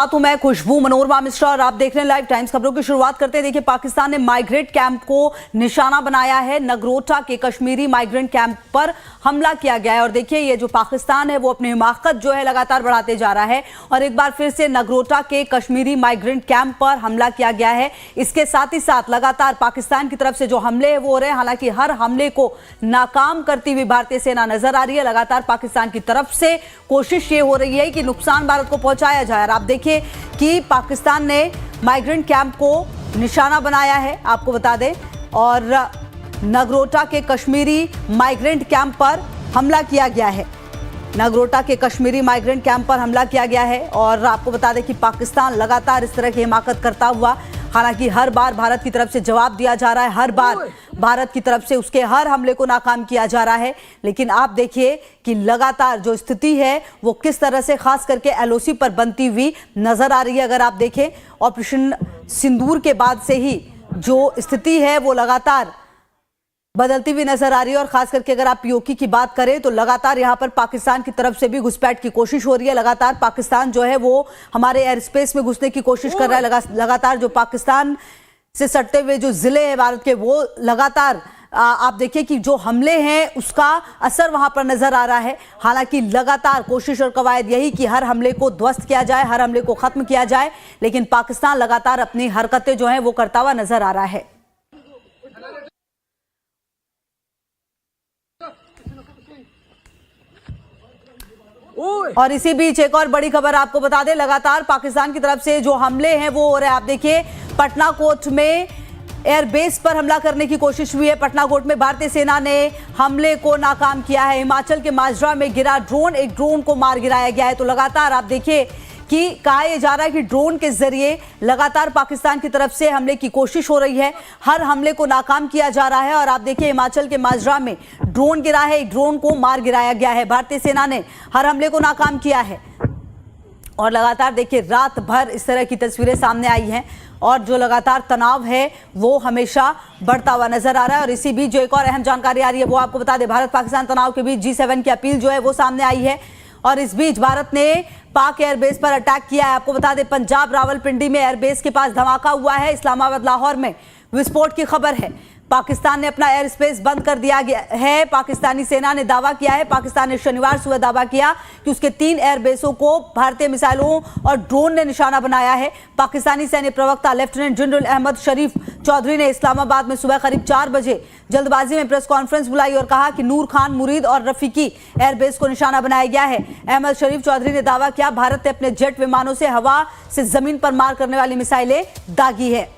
तो मैं खुशबू मनोरमा मिश्रा और आप देख रहे हैं लाइव टाइम्स। खबरों की शुरुआत करते हैं। देखिए, पाकिस्तान ने माइग्रेंट कैंप को निशाना बनाया है। नगरोटा के कश्मीरी माइग्रेंट कैंप पर हमला किया गया है और देखिए ये जो पाकिस्तान है वो अपनी हिमाकत जो है लगातार बढ़ाते जा रहा है और एक बार फिर से नगरोटा के कश्मीरी माइग्रेंट कैंप पर हमला किया गया है। इसके साथ ही साथ लगातार पाकिस्तान की तरफ से जो हमले हैं वो हो रहे हैं। हालांकि हर हमले को नाकाम करती हुई भारतीय सेना नजर आ रही है। लगातार पाकिस्तान की तरफ से कोशिश ये हो रही है कि नुकसान भारत को पहुंचाया जाए और आप देखिए कि पाकिस्तान ने माइग्रेंट कैंप को निशाना बनाया है, आपको बता दें, और नगरोटा के कश्मीरी माइग्रेंट कैंप पर हमला किया गया है। नगरोटा के कश्मीरी माइग्रेंट कैंप पर हमला किया गया है और आपको बता दें कि पाकिस्तान लगातार इस तरह की हिमाकत करता हुआ, हालांकि हर बार भारत की तरफ से जवाब दिया जा रहा है, हर बार भारत की तरफ से उसके हर हमले को नाकाम किया जा रहा है। लेकिन आप देखिए कि लगातार जो स्थिति है वो किस तरह से खास करके एलओसी पर बनती हुई नजर आ रही है। अगर आप देखें ऑपरेशन सिंदूर के बाद से ही जो स्थिति है वो लगातार बदलती हुई नजर आ रही है और खास करके अगर आप पीओके की बात करें तो लगातार यहां पर पाकिस्तान की तरफ से भी घुसपैठ की कोशिश हो रही है। लगातार पाकिस्तान जो है वो हमारे एयर स्पेस में घुसने की कोशिश कर रहा है। लगातार जो पाकिस्तान से सटते हुए जो जिले हैं भारत के वो लगातार आप देखिए कि जो हमले हैं उसका असर वहां पर नजर आ रहा है। हालांकि लगातार कोशिश और कवायद यही कि हर हमले को ध्वस्त किया जाए, हर हमले को खत्म किया जाए, लेकिन पाकिस्तान लगातार अपनी हरकतें जो हैं वो करता हुआ नजर आ रहा है। और इसी बीच एक और बड़ी खबर आपको बता दें, लगातार पाकिस्तान की तरफ से जो हमले हैं वो हो रहे हैं। आप देखिए पटनाकोट में एयरबेस पर हमला करने की कोशिश हुई है। पटनाकोट में भारतीय सेना ने हमले को नाकाम किया है। हिमाचल के माजरा में गिरा ड्रोन, एक ड्रोन को मार गिराया गया है। तो लगातार आप देखिए कि कहा यह जा रहा है कि ड्रोन के जरिए लगातार पाकिस्तान की तरफ से हमले की कोशिश हो रही है, हर हमले को नाकाम किया जा रहा है। और आप देखिए हिमाचल के माजरा में ड्रोन गिरा है, एक ड्रोन को मार गिराया गया है। भारतीय सेना ने हर हमले को नाकाम किया है और लगातार देखिए रात भर इस तरह की तस्वीरें सामने आई हैं और जो लगातार तनाव है वो हमेशा बढ़ता हुआ नजर आ रहा है। और इसी बीच जो एक और अहम जानकारी आ रही है वो आपको बता दें, भारत पाकिस्तान तनाव के बीच G7 की अपील जो है वो सामने आई है और इस बीच भारत ने पाक एयरबेस पर अटैक किया है। आपको बता दें पंजाब रावलपिंडी में एयरबेस के पास धमाका हुआ है। इस्लामाबाद लाहौर में विस्फोट की खबर है। पाकिस्तान ने अपना एयर स्पेस बंद कर दिया गया है। पाकिस्तानी सेना ने दावा किया है, पाकिस्तान ने शनिवार सुबह दावा किया कि उसके 3 एयरबेसों को भारतीय मिसाइलों और ड्रोन ने निशाना बनाया है। पाकिस्तानी सैन्य प्रवक्ता लेफ्टिनेंट जनरल अहमद शरीफ चौधरी ने इस्लामाबाद में सुबह करीब 4 बजे जल्दबाजी में प्रेस कॉन्फ्रेंस बुलाई और कहा कि नूर खान, मुरीद और रफीकी एयरबेस को निशाना बनाया गया है। अहमद शरीफ चौधरी ने दावा किया भारत ने अपने जेट विमानों से हवा से जमीन पर मार करने वाली मिसाइलें दागी है।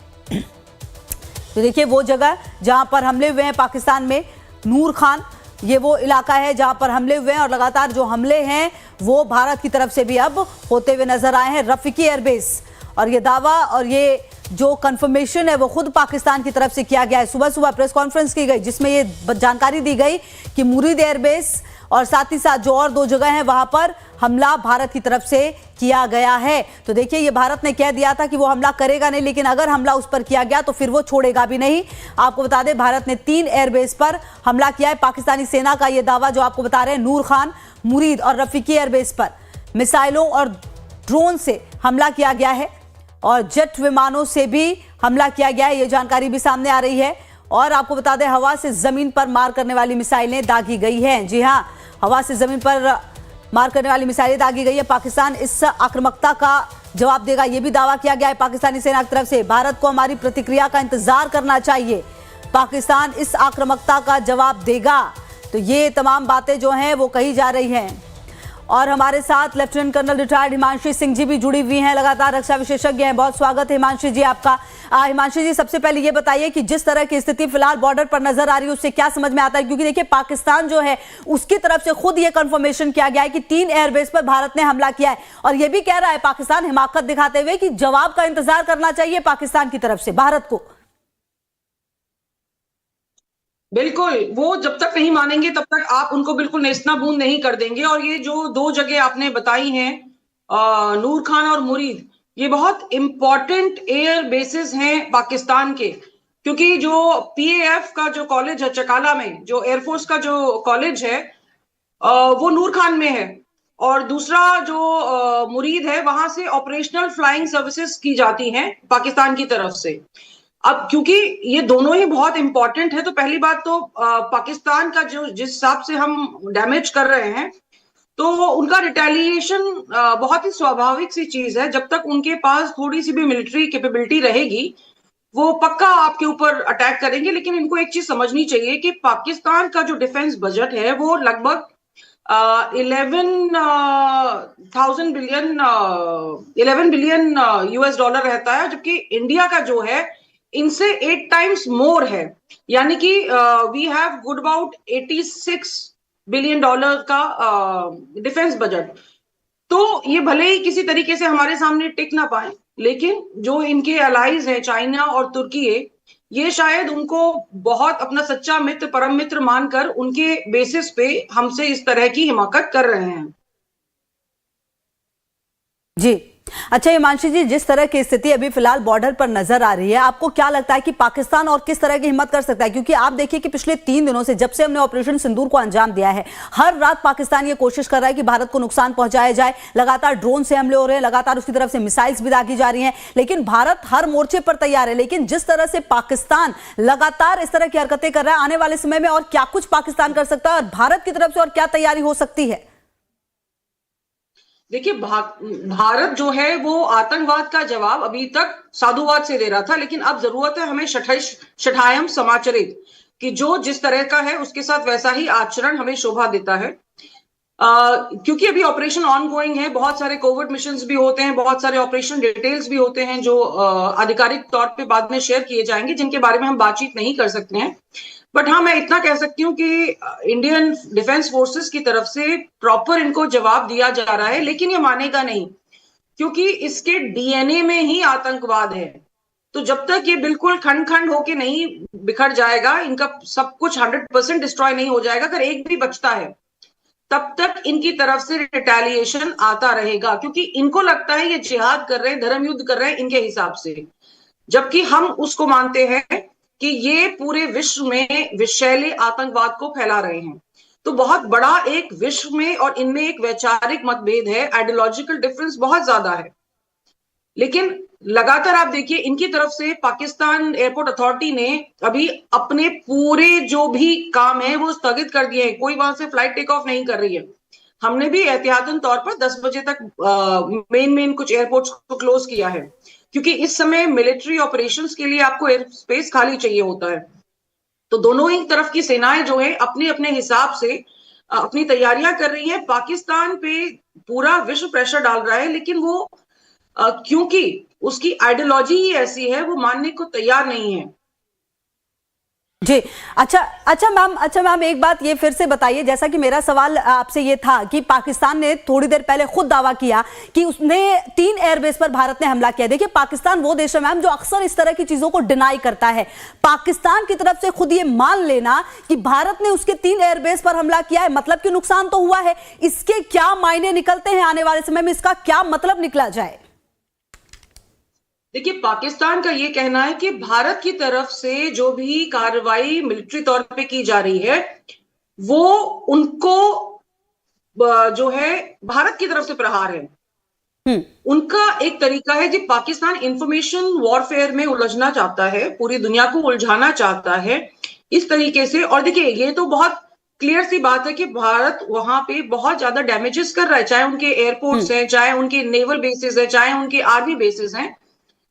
तो देखिए वो जगह जहां पर हमले हुए हैं पाकिस्तान में, नूर खान ये वो इलाका है जहां पर हमले हुए हैं और लगातार जो हमले हैं वो भारत की तरफ से भी अब होते हुए नजर आए हैं। रफीकी एयरबेस और ये दावा और ये जो कंफर्मेशन है वो खुद पाकिस्तान की तरफ से किया गया है। सुबह सुबह प्रेस कॉन्फ्रेंस की गई जिसमें ये जानकारी दी गई कि मुरीद एयरबेस और साथ ही साथ जो और 2 जगह हैं वहां पर हमला भारत की तरफ से किया गया है। तो देखिए ये भारत ने कह दिया था कि वो हमला करेगा नहीं, लेकिन अगर हमला उस पर किया गया तो फिर वो छोड़ेगा भी नहीं। आपको बता दें भारत ने 3 एयरबेस पर हमला किया है। पाकिस्तानी सेना का ये दावा जो आपको बता रहे हैं, नूर खान, मुरीद और रफीकी एयरबेस पर मिसाइलों और ड्रोन से हमला किया गया है और जेट विमानों से भी हमला किया गया है, ये जानकारी भी सामने आ रही है। और आपको बता दें हवा से जमीन पर मार करने वाली मिसाइलें दागी गई हैं। जी हाँ, हवा से जमीन पर मार करने वाली मिसाइलें दागी गई है। पाकिस्तान इस आक्रामकता का जवाब देगा, यह भी दावा किया गया है पाकिस्तानी सेना की तरफ से। भारत को हमारी प्रतिक्रिया का इंतजार करना चाहिए, पाकिस्तान इस आक्रामकता का जवाब देगा। तो ये तमाम बातें जो हैं वो कही जा रही हैं। और हमारे साथ lieutenant colonel retired Himanshi Singh ji भी जुड़ी हुई हैं, लगातार रक्षा विशेषज्ञ हैं। बहुत स्वागत है हिमांशी जी आपका। हिमांशी जी सबसे पहले ये बताइए कि जिस तरह की स्थिति फिलहाल बॉर्डर पर नजर आ रही है उससे क्या समझ में आता है, क्योंकि देखिए पाकिस्तान जो है उसकी तरफ से खुद ये कंफर्मेशन किया गया है कि 3 एयरबेस पर भारत ने हमला किया है और ये भी कह रहा है पाकिस्तान हिमाकत दिखाते हुए कि जवाब का इंतजार करना चाहिए पाकिस्तान की तरफ से भारत को। बिल्कुल, वो जब तक नहीं मानेंगे तब तक आप उनको बिल्कुल नेस्तनाबूद नहीं कर देंगे। और ये जो 2 जगह आपने बताई हैं, नूर खान और मुरीद, ये बहुत इंपॉर्टेंट एयर बेसिस हैं पाकिस्तान के, क्योंकि जो PAF का जो कॉलेज है चकाला में, जो एयरफोर्स का जो कॉलेज है वो नूर खान में है और दूसरा जो मुरीद है वहां से ऑपरेशनल फ्लाइंग सर्विसेज की जाती हैं पाकिस्तान की तरफ से। अब क्योंकि ये दोनों ही बहुत इंपॉर्टेंट है, तो पहली बात तो पाकिस्तान का जो जिस हिसाब से हम डैमेज कर रहे हैं, तो उनका रिटेलिएशन बहुत ही स्वाभाविक सी चीज है। जब तक उनके पास थोड़ी सी भी मिलिट्री कैपेबिलिटी रहेगी, वो पक्का आपके ऊपर अटैक करेंगे। लेकिन इनको एक चीज समझनी चाहिए कि पाकिस्तान का जो डिफेंस बजट है वो लगभग 11 बिलियन यूएस डॉलर रहता है, जबकि इंडिया का जो है इनसे 8 टाइम्स मोर है। यानी कि we have good about 86 billion dollar का डिफेंस बजट। तो ये भले ही किसी तरीके से हमारे सामने टिक ना पाए, लेकिन जो इनके अलाइज हैं चाइना और तुर्की, ये शायद उनको बहुत अपना सच्चा मित्र, परम मित्र मानकर उनके बेसिस पे हमसे इस तरह की हिमाकत कर रहे हैं। जी अच्छा हिमांशी जी, जिस तरह की स्थिति अभी फिलहाल बॉर्डर पर नजर आ रही है, आपको क्या लगता है कि पाकिस्तान और किस तरह की हिम्मत कर सकता है? क्योंकि आप देखिए कि पिछले 3 दिनों से जब से हमने ऑपरेशन सिंदूर को अंजाम दिया है, हर रात पाकिस्तान ये कोशिश कर रहा है कि भारत को नुकसान पहुंचाया जाए। लगातार ड्रोन से हमले हो रहे हैं, लगातार उसकी तरफ से मिसाइल्स भी दागी जा रही हैं, लेकिन भारत हर मोर्चे पर तैयार है। लेकिन जिस तरह से पाकिस्तान लगातार इस तरह की हरकतें कर रहा है, आने वाले समय में और क्या कुछ पाकिस्तान कर सकता है और भारत की तरफ से और क्या तैयारी हो सकती है? देखिए, भारत जो है वो आतंकवाद का जवाब अभी तक साधुवाद से दे रहा था, लेकिन अब जरूरत है हमें शठायम समाचरित, कि जो जिस तरह का है उसके साथ वैसा ही आचरण हमें शोभा देता है। क्योंकि अभी ऑपरेशन ऑन गोइंग है, बहुत सारे कोविड मिशंस भी होते हैं, बहुत सारे ऑपरेशन डिटेल्स भी होते हैं जो आधिकारिक तौर पे बाद में शेयर किए जाएंगे, जिनके बारे में हम बातचीत नहीं कर सकते हैं। बट हाँ, मैं इतना कह सकती हूँ कि इंडियन डिफेंस फोर्सेस की तरफ से प्रॉपर इनको जवाब दिया जा रहा है। लेकिन ये मानेगा नहीं, क्योंकि इसके डीएनए में ही आतंकवाद है। तो जब तक ये बिल्कुल खंड खंड होके नहीं बिखर जाएगा, इनका सब कुछ 100% डिस्ट्रॉय नहीं हो जाएगा, अगर एक भी बचता है, तब तक इनकी तरफ से रिटेलिएशन आता रहेगा। क्योंकि इनको लगता है ये जिहाद कर रहे हैं, धर्म युद्ध कर रहे हैं इनके हिसाब से, जबकि हम उसको मानते हैं कि ये पूरे विश्व में विषैले आतंकवाद को फैला रहे हैं। तो बहुत बड़ा एक विश्व में और इनमें एक वैचारिक मतभेद है, आइडियोलॉजिकल डिफरेंस बहुत ज्यादा है। लेकिन लगातार आप देखिए, इनकी तरफ से पाकिस्तान एयरपोर्ट अथॉरिटी ने अभी अपने पूरे जो भी काम है वो स्थगित कर दिए हैं। कोई वहां से फ्लाइट टेक ऑफ नहीं कर रही है। हमने भी एहतियातन तौर पर 10 बजे तक मेन कुछ एयरपोर्ट्स को क्लोज किया है, क्योंकि इस समय मिलिट्री ऑपरेशंस के लिए आपको एयर स्पेस खाली चाहिए होता है। तो दोनों ही तरफ की सेनाएं जो है अपने अपने हिसाब से अपनी तैयारियां कर रही है। पाकिस्तान पे पूरा विश्व प्रेशर डाल रहा है, लेकिन वो क्योंकि उसकी आइडियोलॉजी ही ऐसी है, वो मानने को तैयार नहीं है। जी अच्छा मैम एक बात ये फिर से बताइए, जैसा कि मेरा सवाल आपसे ये था कि पाकिस्तान ने थोड़ी देर पहले खुद दावा किया कि उसने 3 एयरबेस पर भारत ने हमला किया। देखिए, पाकिस्तान वो देश है मैम जो अक्सर इस तरह की चीजों को डिनाई करता है। पाकिस्तान की तरफ से खुद ये मान लेना कि भारत ने उसके 3 एयरबेस पर हमला किया है, मतलब कि नुकसान तो हुआ है। इसके क्या मायने निकलते हैं आने वाले समय में, इसका क्या मतलब निकला जाए? देखिए, पाकिस्तान का ये कहना है कि भारत की तरफ से जो भी कार्रवाई मिलिट्री तौर पे की जा रही है, वो उनको जो है भारत की तरफ से प्रहार है। उनका एक तरीका है, जी पाकिस्तान इंफॉर्मेशन वॉरफेयर में उलझना चाहता है, पूरी दुनिया को उलझाना चाहता है इस तरीके से। और देखिए, ये तो बहुत क्लियर सी बात है कि भारत वहां पे बहुत ज्यादा डैमेजेस कर रहा है, चाहे उनके एयरपोर्ट्स हैं, चाहे उनके नेवल बेसिस है, चाहे उनके आर्मी बेसिस हैं।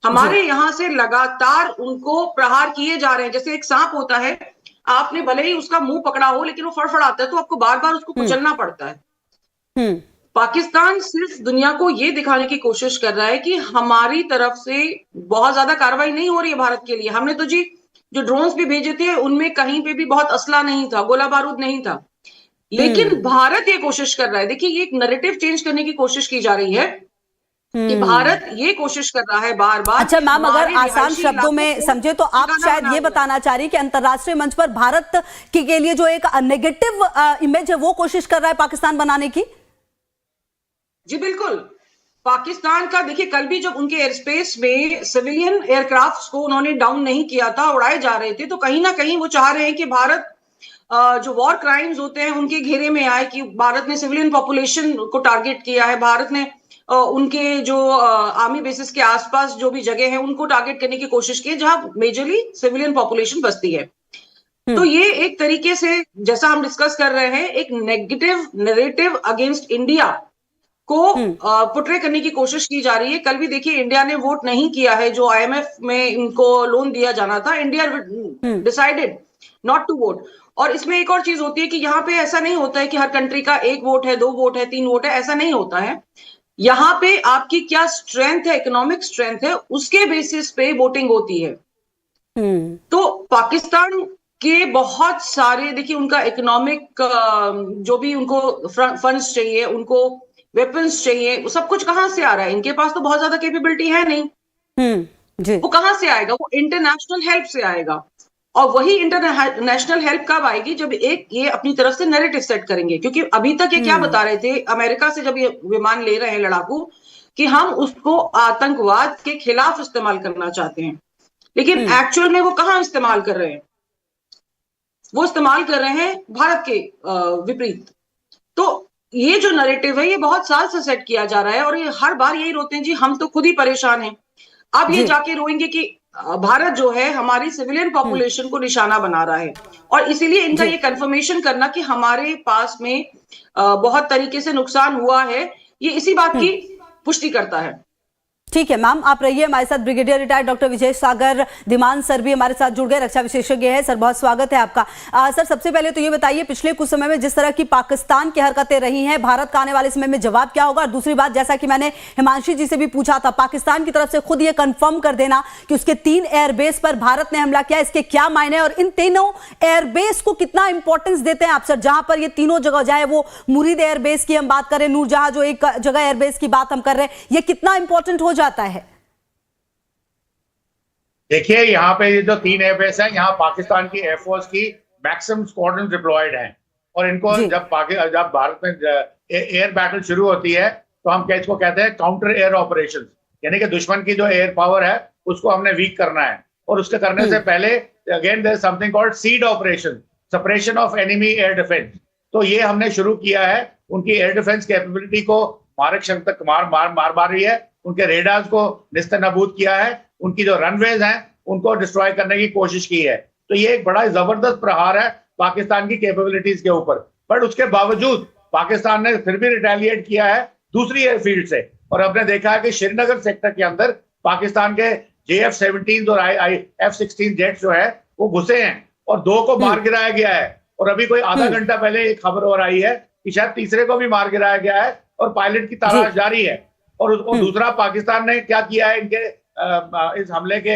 हमारे यहाँ से लगातार उनको प्रहार किए जा रहे हैं। जैसे एक सांप होता है, आपने भले ही उसका मुंह पकड़ा हो, लेकिन वो फड़फड़ाता है, तो आपको बार बार उसको कुचलना पड़ता है। पाकिस्तान सिर्फ दुनिया को ये दिखाने की कोशिश कर रहा है कि हमारी तरफ से बहुत ज्यादा कार्रवाई नहीं हो रही है भारत के लिए। हमने तो जी जो ड्रोन्स भी भेजे थे, उनमें कहीं पे भी बहुत असला नहीं था, गोला बारूद नहीं था। लेकिन भारत ये कोशिश कर रहा है, देखिए ये एक नैरेटिव चेंज करने की कोशिश की जा रही है कि भारत ये कोशिश कर रहा है बार बार। अच्छा मैम, अगर आसान शब्दों में समझे तो आप शायद ये बताना चाह रही कि अंतर्राष्ट्रीय मंच पर भारत के लिए जो एक नेगेटिव इमेज है वो कोशिश कर रहा है पाकिस्तान बनाने की। जी बिल्कुल। पाकिस्तान का देखिए, कल भी जब उनके एयर स्पेस में सिविलियन एयरक्राफ्ट को उन्होंने डाउन नहीं किया था, उड़ाए जा रहे थे, तो कहीं ना कहीं वो चाह रहे हैं कि भारत जो वॉर क्राइम्स होते हैं उनके घेरे में आए, कि भारत ने सिविलियन पॉपुलेशन को टारगेट किया है, भारत ने उनके जो आर्मी बेसिस के आसपास जो भी जगह है उनको टारगेट करने की कोशिश की जहां मेजरली सिविलियन पॉपुलेशन बसती है। तो ये एक तरीके से, जैसा हम डिस्कस कर रहे हैं, एक नेगेटिव नैरेटिव अगेंस्ट इंडिया को पुट्रे करने की कोशिश की जा रही है। कल भी देखिए इंडिया ने वोट नहीं किया है जो आईएमएफ में इनको लोन दिया जाना था, India decided not to vote. और इसमें एक और चीज होती है कि यहाँ पे ऐसा नहीं होता है कि हर कंट्री का 1 वोट है, 2 वोट है, 3 वोट है, ऐसा नहीं होता है। यहाँ पे आपकी क्या स्ट्रेंथ है, इकोनॉमिक स्ट्रेंथ है, उसके बेसिस पे वोटिंग होती है। तो पाकिस्तान के बहुत सारे, देखिए उनका इकोनॉमिक जो भी उनको फंड्स चाहिए, उनको वेपन्स चाहिए, वो सब कुछ कहां से आ रहा है? इनके पास तो बहुत ज्यादा कैपेबिलिटी है नहीं। जी। वो कहां से आएगा? वो इंटरनेशनल हेल्प से आएगा। और वही इंटरनेशनल हेल्प कब आएगी? जब एक ये अपनी तरफ से नैरेटिव सेट करेंगे। क्योंकि अभी तक ये क्या बता रहे थे अमेरिका से जब ये विमान ले रहे हैं लड़ाकू, कि हम उसको आतंकवाद के खिलाफ इस्तेमाल करना चाहते हैं, लेकिन एक्चुअल में वो कहां इस्तेमाल कर रहे हैं? वो इस्तेमाल कर रहे हैं भारत के विपरीत। तो ये जो नैरेटिव है ये बहुत साल से सेट किया जा रहा है और ये हर बार यही रोते हैं, जी हम तो खुद ही परेशान हैं। अब ये जाके रोएंगे कि भारत जो है हमारी सिविलियन पॉपुलेशन को निशाना बना रहा है, और इसीलिए इनका ये कंफर्मेशन करना कि हमारे पास में बहुत तरीके से नुकसान हुआ है, ये इसी बात की पुष्टि करता है। ठीक है मैम, आप रहिए हमारे साथ। ब्रिगेडियर रिटायर्ड डॉक्टर विजय सागर धीमान सर भी हमारे साथ जुड़ गए, रक्षा विशेषज्ञ है। सर बहुत स्वागत है आपका। सर सबसे पहले तो ये बताइए, पिछले कुछ समय में जिस तरह की पाकिस्तान की हरकतें रही हैं, भारत का आने वाले समय में जवाब क्या होगा? और दूसरी बात, जैसा कि मैंने हिमांशी जी से भी पूछा था, पाकिस्तान की तरफ से खुद ये कंफर्म कर देना कि उसके 3 एयरबेस पर भारत ने हमला किया, इसके क्या मायने और इन तीनों एयरबेस को कितना इंपॉर्टेंस देते हैं आप सर? जहां पर ये तीनों जगह, चाहे वो मुरीद एयरबेस की हम बात करें, नूरजहां जो एक जगह एयरबेस की बात हम कर रहे हैं, ये कितना इंपॉर्टेंट हो जाता है? देखिए यहाँ पे ये जो 3 एयरबेस हैं, यहाँ पाकिस्तान की एयरफोर्स की मैक्सिमम स्क्वाड्रन डिप्लॉयड हैं, और इनको जब भारत में एयर बैटल शुरू होती है तो हम इसको कहते हैं काउंटर एयर ऑपरेशंस, यानी कि दुश्मन की जो एयर पावर है उसको हमने वीक करना है। और उसके करने से पहले again there is something called SEAD operation, suppression of enemy air defence. तो ये हमने शुरू किया है। उनकी एयर डिफेंस कैपेबिलिटी को मारक क्षमता मार रही है, उनके रेडार्स को निस्ते नाबूद किया है, उनकी जो रनवेज हैं उनको डिस्ट्रॉय करने की कोशिश की है। तो ये एक बड़ा जबरदस्त प्रहार है पाकिस्तान की कैपेबिलिटीज के ऊपर। बट उसके बावजूद पाकिस्तान ने फिर भी रिटेलिएट किया है दूसरी एयरफील्ड से, और हमने देखा है कि श्रीनगर सेक्टर के अंदर पाकिस्तान के JF-17 और F-16 जेट जो है वो घुसे हैं और 2 को मार गिराया गया है। और अभी कोई आधा घंटा पहले एक खबर और आई है कि शायद तीसरे को भी मार गिराया गया है और पायलट की तलाश जारी है। और दूसरा, पाकिस्तान ने क्या किया है, इनके इस हमले के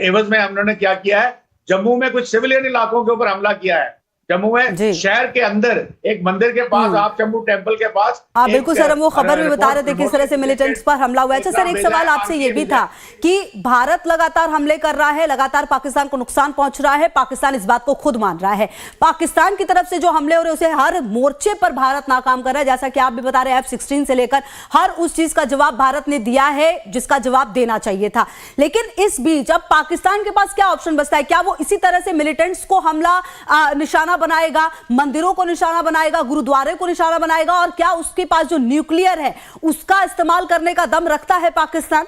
एवज में उन्होंने क्या किया है, जम्मू में कुछ सिविलियन इलाकों के ऊपर हमला किया है। जम्मू में शहर के अंदर एक मंदिर के पास, आप जम्मू टेम्पल के पास। हाँ बिल्कुल सर, हम वो खबर भी बता रहे थे किस तरह से मिलिटेंट्स पर हमला हुआ है। अच्छा सर, एक सवाल आपसे ये भी था कि भारत लगातार हमले कर रहा है, लगातार पाकिस्तान को नुकसान पहुंच रहा है, पाकिस्तान इस बात को खुद मान रहा है। पाकिस्तान की तरफ से जो हमले हो रहे हैं उसे हर मोर्चे पर भारत नाकाम कर रहा है, जैसा कि आप भी बता रहे हैं, F-16 से लेकर हर उस चीज का जवाब भारत ने दिया है जिसका जवाब देना चाहिए था। लेकिन इस बीच अब पाकिस्तान के पास क्या ऑप्शन बचता है? क्या वो इसी तरह से मिलिटेंट्स को हमला निशाना बनाएगा, मंदिरों को निशाना बनाएगा, गुरुद्वारे को निशाना बनाएगा, और क्या उसके पास जो न्यूक्लियर है उसका इस्तेमाल करने का दम रखता है पाकिस्तान?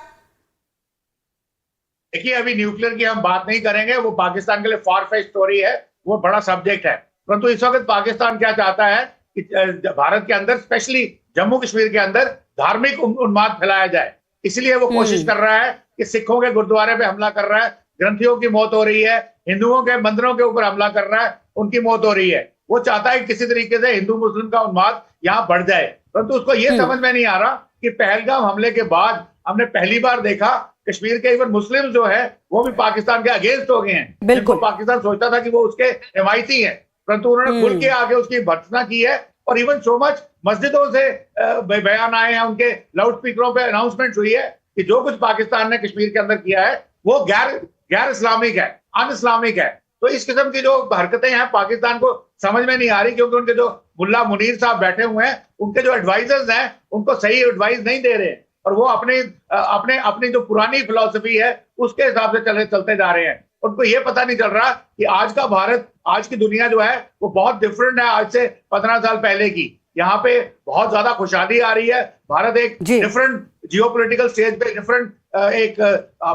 देखिए अभी न्यूक्लियर की हम बात नहीं करेंगे, वो पाकिस्तान के लिए फार फेच स्टोरी है, वो बड़ा सब्जेक्ट है। परंतु इस वक्त पाकिस्तान क्या चाहता है कि भारत के अंदर, स्पेशली जम्मू कश्मीर के अंदर धार्मिक उन्माद फैलाया जाए। इसलिए वो कोशिश कर रहा है कि सिखों के गुरुद्वारे पे हमला कर रहा है, ग्रंथियों की मौत हो रही है, हिंदुओं के मंदिरों के ऊपर हमला कर रहा है, उनकी मौत हो रही है। वो चाहता है कि किसी तरीके से हिंदू मुस्लिम का उन्माद यहाँ बढ़ जाए। परंतु उसको ये समझ में नहीं आ रहा कि पहलगाम हमले के बाद हमने पहली बार देखा कश्मीर के इवन मुस्लिम जो है वो भी पाकिस्तान के अगेंस्ट हो गए हैं। बिल्कुल, पाकिस्तान सोचता था कि वो उसके हिमायती हैं, परंतु उन्होंने खुल के आगे उसकी भर्त्सना की है। और इवन सो मच मस्जिदों से बयान आए हैं, उनके लाउड स्पीकरों पे अनाउंसमेंट हुई है कि जो कुछ पाकिस्तान ने कश्मीर के अंदर किया है वो गैर इस्लामिक है, अन इस्लामिक है। तो इस किस्म की जो हरकतें हैं पाकिस्तान को समझ में नहीं आ रही, क्योंकि उनके जो मुल्ला मुनीर साहब बैठे हुए हैं, उनके जो एडवाइजर्स हैं उनको सही एडवाइस नहीं दे रहे, और वो अपनी जो पुरानी फिलॉसफी है उसके हिसाब से चलते जा रहे हैं। उनको ये पता नहीं चल रहा कि आज का भारत, आज की दुनिया जो है वो बहुत डिफरेंट है आज से 15 साल पहले की। यहाँ पे बहुत ज्यादा खुशहाली आ रही है। भारत एक डिफरेंट जियोपॉलिटिकल स्टेज पे डिफरेंट एक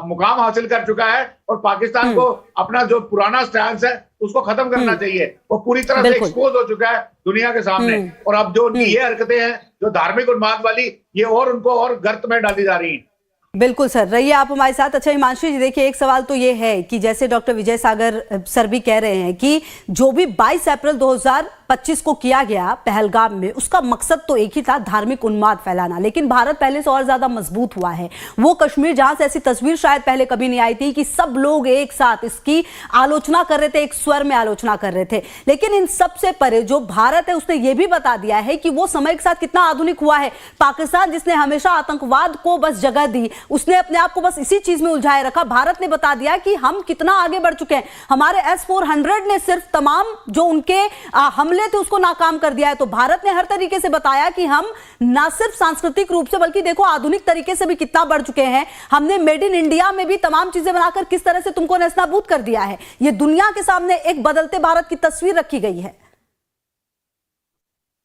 मुकाम हासिल कर चुका है, और पाकिस्तान को अपना जो पुराना स्टैंड है उसको खत्म करना चाहिए। वो पूरी तरह से एक्सपोज हो चुका है दुनिया के सामने, और अब जो उनकी ये हरकतें हैं जो धार्मिक उन्माद वाली, ये और उनको और गर्त में डाली जा रही हैं। बिल्कुल सर, रहिए आप हमारे साथ। अच्छा हिमांशु जी, देखिए एक सवाल तो ये है कि जैसे डॉक्टर विजय सागर सर भी कह रहे हैं कि जो भी 22 अप्रैल 2025 को किया गया पहलगाम में, उसका मकसद तो एक ही था, धार्मिक उन्माद फैलाना। लेकिन भारत पहले से और ज्यादा मजबूत हुआ है। वो कश्मीर जहां से ऐसी तस्वीर शायद पहले कभी नहीं आई थी कि सब लोग एक साथ इसकी आलोचना कर रहे थे, एक स्वर में आलोचना कर रहे थे। लेकिन इन सबसे परे जो भारत है उसने ये भी बता दिया है कि वो समय के साथ कितना आधुनिक हुआ है। पाकिस्तान जिसने हमेशा आतंकवाद को बस जगह दी, उसने अपने आप को बस इसी चीज में उलझाए रखा। भारत ने बता दिया कि हम कितना आगे बढ़ चुके हैं। हमारे S-400 ने सिर्फ तमाम जो उनके हमले थे उसको नाकाम कर दिया है। तो भारत ने हर तरीके से बताया कि हम ना सिर्फ सांस्कृतिक रूप से बल्कि देखो आधुनिक तरीके से भी कितना बढ़ चुके हैं। हमने मेड इन इंडिया में भी तमाम चीजें बनाकर किस तरह से तुमको नेस्तनाबूद कर दिया है। ये दुनिया के सामने एक बदलते भारत की तस्वीर रखी गई है।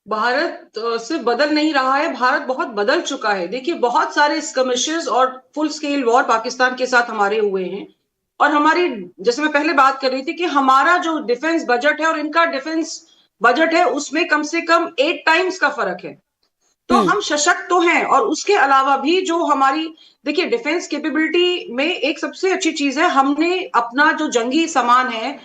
भारत सिर्फ बदल नहीं रहा है, भारत बहुत बदल चुका है। देखिए बहुत सारे स्कर्मिशेस और फुल स्केल वॉर पाकिस्तान के साथ हमारे हुए हैं, और हमारी, जैसे मैं पहले बात कर रही थी कि हमारा जो डिफेंस बजट है और इनका डिफेंस बजट है उसमें कम से कम 8 टाइम्स का फर्क है। तो हम सशक्त तो हैं, और उसके अलावा भी जो हमारी, देखिए डिफेंस कैपेबिलिटी में एक सबसे अच्छी चीज है, हमने अपना जो जंगी सामान है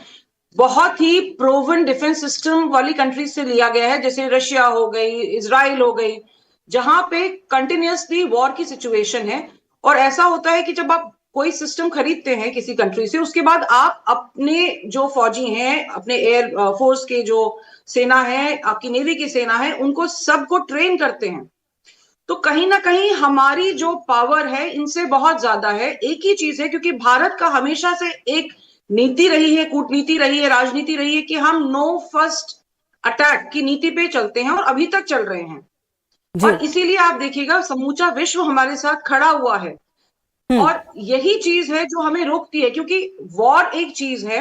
बहुत ही प्रूवन डिफेंस सिस्टम वाली कंट्रीज से लिया गया है, जैसे रशिया हो गई, इजराइल हो गई, जहां पे कंटिन्यूअसली वॉर की सिचुएशन है। और ऐसा होता है कि जब आप कोई सिस्टम खरीदते हैं किसी कंट्री से, उसके बाद आप अपने जो फौजी हैं, अपने एयर फोर्स के जो सेना है, आपकी नेवी की सेना है, उनको सबको ट्रेन करते हैं। तो कहीं ना कहीं हमारी जो पावर है इनसे बहुत ज्यादा है। एक ही चीज है, क्योंकि भारत का हमेशा से एक नीति रही है, कूटनीति रही है, राजनीति रही है कि हम नो फर्स्ट अटैक की नीति पे चलते हैं, और अभी तक चल रहे हैं। और इसीलिए आप देखिएगा समूचा विश्व हमारे साथ खड़ा हुआ है, और यही चीज है जो हमें रोकती है। क्योंकि वॉर एक चीज है,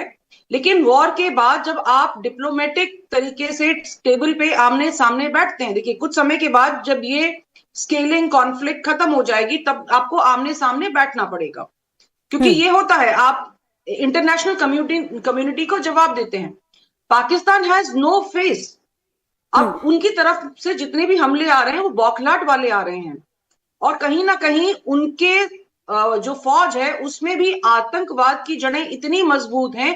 लेकिन वॉर के बाद जब आप डिप्लोमेटिक तरीके से टेबल पे आमने सामने बैठते हैं, देखिए कुछ समय के बाद जब ये स्केलिंग कॉन्फ्लिक्ट खत्म हो जाएगी तब आपको आमने सामने बैठना पड़ेगा। क्योंकि ये होता है, आप इंटरनेशनल कम्युनिटी को जवाब देते हैं। Pakistan has no face. अब उनकी तरफ से जितने भी हमले आ रहे हैं वो बौखलाहट वाले आ रहे हैं, और कहीं ना कहीं उनके जो फौज है उसमें भी आतंकवाद की जड़ें इतनी मजबूत हैं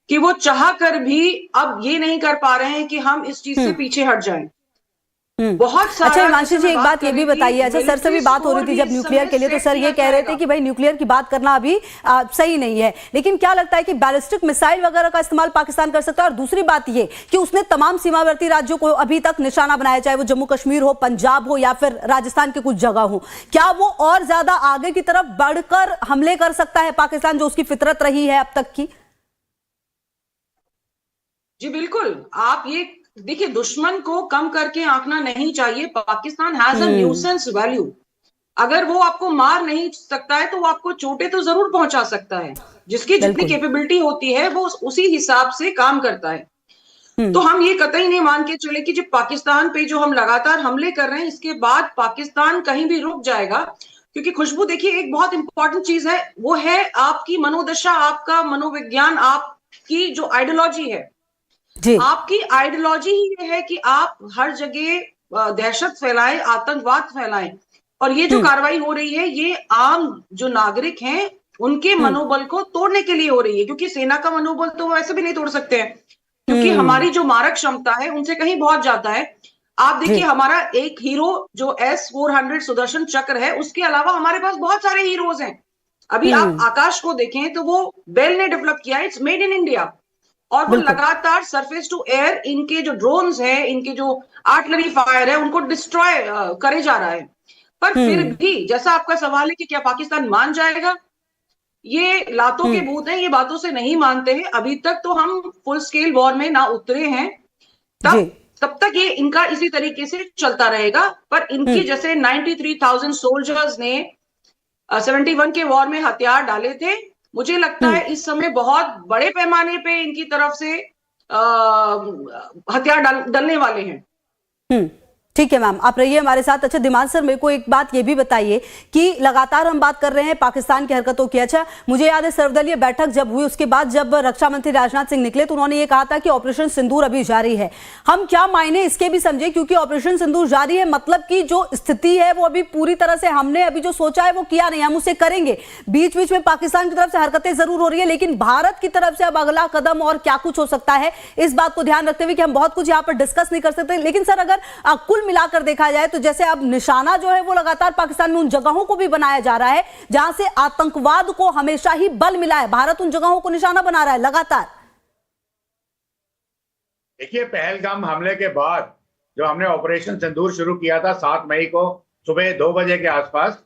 कि वो चाह कर भी अब ये नहीं कर पा रहे हैं कि हम इस चीज से पीछे हट जाएं। बहुत सारा। अच्छा हिमांशु जी, एक बात ये भी बताइए, अच्छा सर से भी बात हो रही थी जब न्यूक्लियर के लिए, तो सर ये कह रहे थे कि भाई न्यूक्लियर की बात करना अभी सही नहीं है, लेकिन क्या लगता है कि बैलिस्टिक मिसाइल वगैरह का इस्तेमाल पाकिस्तान कर सकता है? और दूसरी बात ये कि उसने तमाम सीमावर्ती राज्यों को अभी तक निशाना बनाया, चाहे वो जम्मू कश्मीर हो, पंजाब हो, या फिर राजस्थान के कुछ जगह हो। क्या वो और ज्यादा आगे की तरफ बढ़कर हमले कर सकता है पाकिस्तान, जो उसकी फितरत रही है अब तक की? जी बिल्कुल। आप ये देखिए, दुश्मन को कम करके आंकना नहीं चाहिए। Pakistan has a nuisance value. अगर वो आपको मार नहीं सकता है तो वो आपको चोटें तो जरूर पहुंचा सकता है। जिसकी जितनी कैपेबिलिटी होती है वो उसी हिसाब से काम करता है। तो हम ये कतई नहीं मान के चले कि जब पाकिस्तान पे जो हम लगातार हमले कर रहे हैं इसके बाद पाकिस्तान कहीं भी रुक जाएगा। क्योंकि खुशबू देखिए, एक बहुत इंपॉर्टेंट चीज है, वो है आपकी मनोदशा, आपका मनोविज्ञान, आपकी जो आइडियोलॉजी है। आपकी आइडियोलॉजी ही ये है कि आप हर जगह दहशत फैलाएं, आतंकवाद फैलाएं, और ये जो कार्रवाई हो रही है ये आम जो नागरिक हैं उनके मनोबल को तोड़ने के लिए हो रही है। क्योंकि सेना का मनोबल तो वैसे भी नहीं तोड़ सकते हैं, क्योंकि हमारी जो मारक क्षमता है उनसे कहीं बहुत ज्यादा है। आप देखिए, हमारा एक हीरो जो S-400 सुदर्शन चक्र है, उसके अलावा हमारे पास बहुत सारे हीरोज हैं। अभी आप आकाश को देखें तो वो बेल ने डेवलप किया है, इट्स मेड इन इंडिया, और वो लगातार सरफेस टू एयर इनके जो ड्रोन्स हैं, इनके जो आर्टिलरी फायर है, उनको डिस्ट्रॉय करे जा रहा है। पर फिर भी जैसा आपका सवाल है कि क्या पाकिस्तान मान जाएगा, ये लातों के भूत हैं, ये बातों से नहीं मानते हैं। अभी तक तो हम फुल स्केल वॉर में ना उतरे हैं, तब तक ये इनका इसी तरीके से चलता रहेगा। पर इनकी जैसे 93,000 सोल्जर्स ने 71 के वॉर में हथियार डाले थे, मुझे लगता है इस समय बहुत बड़े पैमाने पे इनकी तरफ से हथियार डलने वाले हैं। ठीक है मैम, आप रहिए हमारे साथ। अच्छा दिमाग सर, मेरे को एक बात ये भी बताइए कि लगातार हम बात कर रहे हैं पाकिस्तान की हरकतों की। अच्छा, मुझे याद है सर्वदलीय बैठक जब हुई उसके बाद जब रक्षा मंत्री राजनाथ सिंह निकले तो उन्होंने ये कहा था कि ऑपरेशन सिंदूर अभी जारी है। हम क्या मायने इसके भी समझे, क्योंकि ऑपरेशन सिंदूर जारी है मतलब कि जो स्थिति है वो अभी पूरी तरह से हमने अभी जो सोचा है वो किया नहीं, हम उसे करेंगे। बीच बीच में पाकिस्तान की तरफ से हरकतें जरूर हो रही है, लेकिन भारत की तरफ से अब अगला कदम और क्या कुछ हो सकता है, इस बात को ध्यान रखते हुए कि हम बहुत कुछ यहाँ पर डिस्कस नहीं कर सकते। लेकिन सर अगर कुल मिलाकर देखा जाए तो जैसे अब निशाना जो है वो लगातार पाकिस्तान में उन जगहों को भी बनाया जा रहा है जहां से आतंकवाद को हमेशा ही बल मिला है, भारत उन जगहों को निशाना बना रहा है लगातार। देखिए, पहलगाम हमले के बाद जो हमने ऑपरेशन सिंदूर शुरू किया था 7 मई को सुबह 2 बजे के आसपास,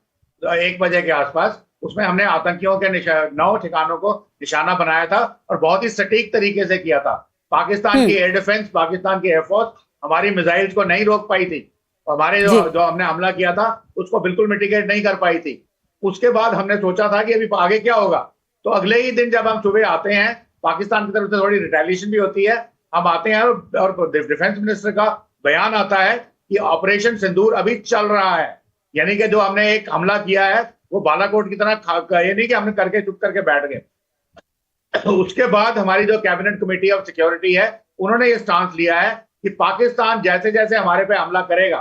1 बजे के आसपास, उसमें हमने आतंकियों के 9 ठिकानों को निशाना बनाया था और बहुत ही सटीक तरीके से किया था। पाकिस्तान की एयर डिफेंस, पाकिस्तान की एयरफोर्स हमारी मिसाइल्स को नहीं रोक पाई थी। हमारे जो हमने हमला किया था उसको बिल्कुल मिटिगेट नहीं कर पाई थी। उसके बाद हमने सोचा था कि अभी आगे क्या होगा, तो अगले ही दिन जब हम सुबह आते हैं, पाकिस्तान की तरफ से थोड़ी रिटेलिएशन भी होती है, हम आते हैं और डिफेंस मिनिस्टर का बयान आता है कि ऑपरेशन सिंदूर अभी चल रहा है। यानी कि जो हमने एक हमला किया है वो बालाकोट की तरह ये नहीं कि हमने करके चुप करके बैठ गए। उसके बाद हमारी जो कैबिनेट कमेटी ऑफ सिक्योरिटी है उन्होंने ये स्टांस लिया है कि पाकिस्तान जैसे जैसे हमारे पे हमला करेगा,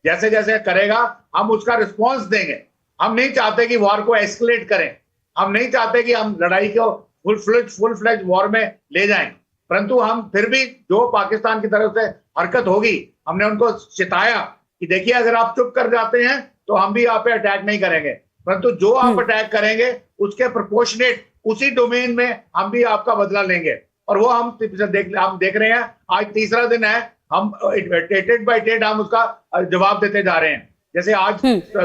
जैसे जैसे करेगा हम उसका रिस्पॉन्स देंगे। हम नहीं चाहते कि वॉर को एस्केलेट करें, हम नहीं चाहते कि हम लड़ाई को फुल फ्लेज वॉर में ले जाएं, परंतु हम फिर भी जो पाकिस्तान की तरफ से हरकत होगी, हमने उनको चिताया कि देखिए अगर आप चुप कर जाते हैं तो हम भी आप पे अटैक नहीं करेंगे, परंतु जो आप अटैक करेंगे उसके प्रोपोर्शनेट उसी डोमेन में हम भी आपका बदला लेंगे। और वो हम देख रहे हैं, आज तीसरा दिन है, हम टेट बाय टेट हम उसका जवाब देते जा रहे हैं। जैसे आज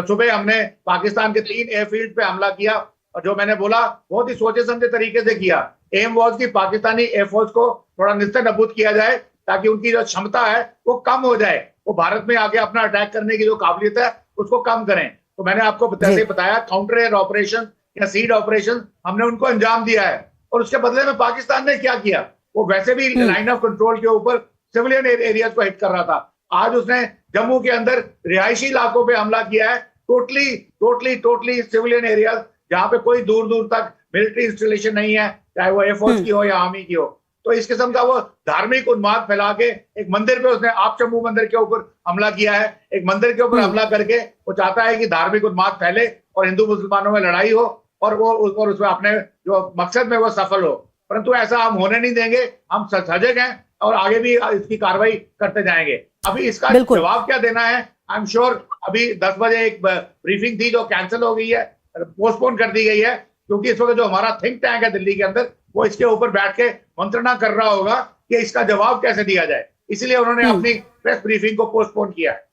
सुबह हमने पाकिस्तान के 3 एयरफील्ड पे हमला किया और जो मैंने बोला बहुत ही सोचे समझे तरीके से किया। एम वॉज की पाकिस्तानी एयरफोर्स को थोड़ा निस्ते-नबूद किया जाए ताकि उनकी जो क्षमता है वो कम हो जाए, वो भारत में आगे अपना अटैक करने की जो काबिलियत है उसको कम करें। तो मैंने आपको जैसे बताया, काउंटर एयर ऑपरेशन या सीड ऑपरेशन हमने उनको अंजाम दिया है। और उसके बदले में पाकिस्तान ने क्या किया, वो वैसे भी लाइन ऑफ कंट्रोल के ऊपर सिविलियन एरियाज को हिट कर रहा था। आज उसने जम्मू के अंदर रिहायशी इलाकों पे हमला किया है, टोटली सिविलियन एरियाज जहां पे कोई दूर दूर तक मिलिट्री इंस्टॉलेशन नहीं है, चाहे वो एयरफोर्स की हो या आर्मी की हो। तो इस किस्म का वो धार्मिक उन्माद फैला के एक मंदिर पे उसने आप चंबू मंदिर के ऊपर हमला किया है। एक मंदिर के ऊपर हमला करके वो चाहता है कि धार्मिक उन्माद फैले और हिंदू मुसलमानों में लड़ाई हो और वो उसमें अपने जो मकसद में वो सफल हो, परंतु ऐसा हम होने नहीं देंगे। हम सजग हैं और आगे भी इसकी कार्रवाई करते जाएंगे। अभी इसका जवाब क्या देना है, आई एम श्योर अभी 10 बजे एक ब्रीफिंग थी जो कैंसिल हो गई है, पोस्टपोन कर दी गई है, क्योंकि इस वक्त जो हमारा थिंक टैंक है दिल्ली के अंदर वो इसके ऊपर बैठ के मंत्रणा कर रहा होगा कि इसका जवाब कैसे दिया जाए, इसलिए उन्होंने अपनी प्रेस ब्रीफिंग को पोस्टपोन किया है।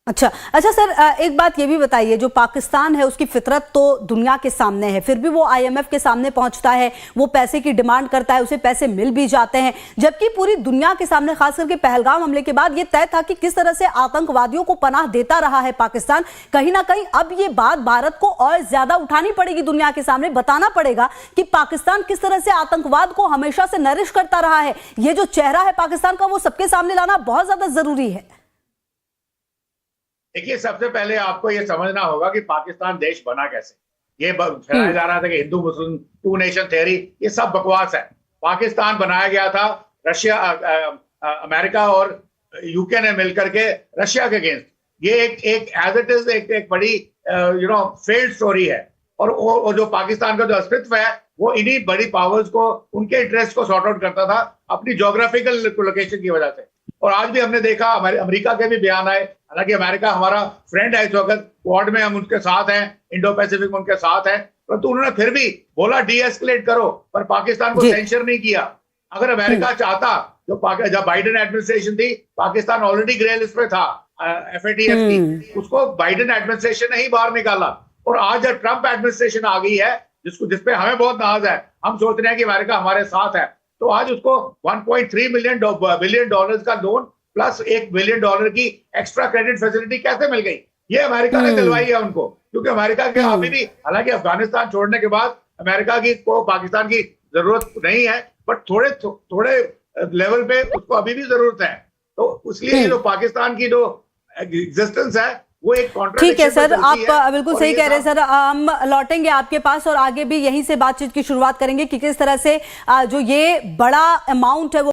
अच्छा सर, एक बात ये भी बताइए, जो पाकिस्तान है उसकी फितरत तो दुनिया के सामने है, फिर भी वो आईएमएफ के सामने पहुंचता है, वो पैसे की डिमांड करता है, उसे पैसे मिल भी जाते हैं, जबकि पूरी दुनिया के सामने खास करके पहलगाम हमले के बाद ये तय था कि किस तरह से आतंकवादियों को पनाह देता रहा है पाकिस्तान। कहीं ना कहीं अब ये बात भारत को और ज्यादा उठानी पड़ेगी, दुनिया के सामने बताना पड़ेगा कि पाकिस्तान किस तरह से आतंकवाद को हमेशा से नरिश करता रहा है। ये जो चेहरा है पाकिस्तान का वो सबके सामने लाना बहुत ज्यादा जरूरी है। देखिए, सबसे पहले आपको यह समझना होगा कि पाकिस्तान देश बना कैसे। ये फैलाया जा रहा था कि हिंदू मुस्लिम 2 नेशन थ्योरी, ये सब बकवास है। पाकिस्तान बनाया गया था रशिया, अमेरिका और यूके ने मिलकर के रशिया के अगेंस्ट। ये एक एज इट इज एक बड़ी फेल्ड स्टोरी है। और जो पाकिस्तान का जो अस्तित्व है वो इन्हीं बड़ी पावर्स को, उनके इंटरेस्ट को सॉर्ट आउट करता था अपनी ज्योग्राफिकल लोकेशन की वजह से। और आज भी हमने देखा, हमारे अमेरिका के भी बयान आए, हालांकि अमेरिका हमारा फ्रेंड है इस वक्त, क्वाड में हम उनके साथ हैं, इंडो पैसिफिक में उनके साथ हैं, परंतु उन्होंने फिर भी बोला डी एस्केलेट करो, पर पाकिस्तान को सेंशन नहीं किया। अगर अमेरिका चाहता, जब बाइडेन एडमिनिस्ट्रेशन थी, पाकिस्तान ऑलरेडी ग्रे लिस्ट पे था FATF की, उसको बाइडेन एडमिनिस्ट्रेशन ने ही बाहर निकाला। और आज जब ट्रंप एडमिनिस्ट्रेशन आ गई है, जिसपे हमें बहुत नाज है, हम सोच रहे हैं कि अमेरिका हमारे साथ है, तो आज उसको 1.3 बिलियन डॉलर्स का लोन प्लस $1 बिलियन की एक्स्ट्रा क्रेडिट फैसिलिटी कैसे मिल गई? ये अमेरिका ने दिलवाई है उनको, क्योंकि अमेरिका के अभी भी, हालांकि अफगानिस्तान छोड़ने के बाद अमेरिका की को पाकिस्तान की जरूरत नहीं है, बट थोड़े लेवल पे उसको अभी भी जरूरत है। तो इसलिए जो पाकिस्तान की जो एग्जिस्टेंस है वो एक ठीक है सर, आप बिल्कुल और सही ये कह रहे हैं सर। हम लौटेंगे आपके पास और आगे भी यहीं से बातचीत की शुरुआत करेंगे कि किस तरह से जो ये बड़ा अमाउंट है वो